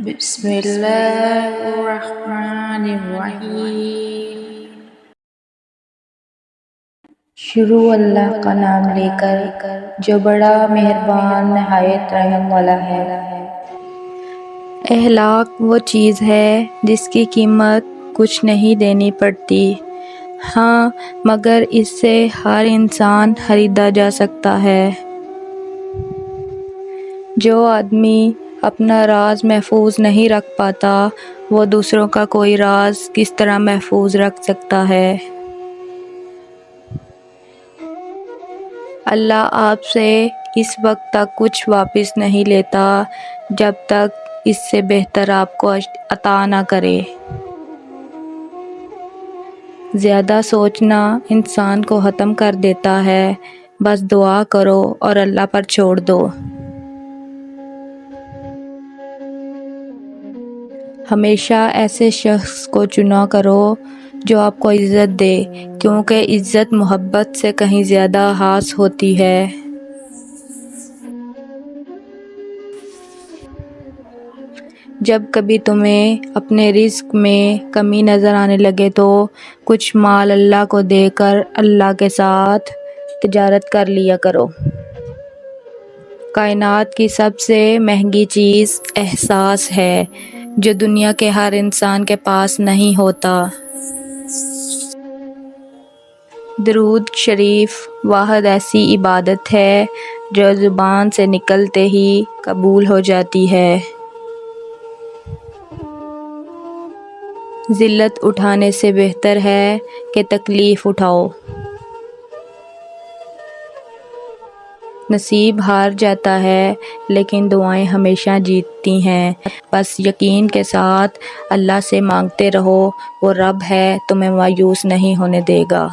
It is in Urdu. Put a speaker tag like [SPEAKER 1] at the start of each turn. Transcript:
[SPEAKER 1] بسم اللہ الرحمن الرحیم۔ شروع اللہ کا نام لے کر جو بڑا مہربان نہایت رحم والا ہے۔ اخلاق وہ چیز ہے جس کی قیمت کچھ نہیں دینی پڑتی، ہاں مگر اس سے ہر انسان خریدا جا سکتا ہے۔ جو آدمی اپنا راز محفوظ نہیں رکھ پاتا وہ دوسروں کا کوئی راز کس طرح محفوظ رکھ سکتا ہے۔ اللہ آپ سے اس وقت تک کچھ واپس نہیں لیتا جب تک اس سے بہتر آپ کو عطا نہ کرے۔ زیادہ سوچنا انسان کو ختم کر دیتا ہے، بس دعا کرو اور اللہ پر چھوڑ دو۔ ہمیشہ ایسے شخص کو چنا کرو جو آپ کو عزت دے، کیونکہ عزت محبت سے کہیں زیادہ خاص ہوتی ہے۔ جب کبھی تمہیں اپنے رزق میں کمی نظر آنے لگے تو کچھ مال اللہ کو دے کر اللہ کے ساتھ تجارت کر لیا کرو۔ کائنات کی سب سے مہنگی چیز احساس ہے جو دنیا کے ہر انسان کے پاس نہیں ہوتا۔ درود شریف واحد ایسی عبادت ہے جو زبان سے نکلتے ہی قبول ہو جاتی ہے۔ ذلت اٹھانے سے بہتر ہے کہ تکلیف اٹھاؤ۔ نصیب ہار جاتا ہے لیکن دعائیں ہمیشہ جیتتی ہیں، بس یقین کے ساتھ اللہ سے مانگتے رہو، وہ رب ہے تمہیں مایوس نہیں ہونے دے گا۔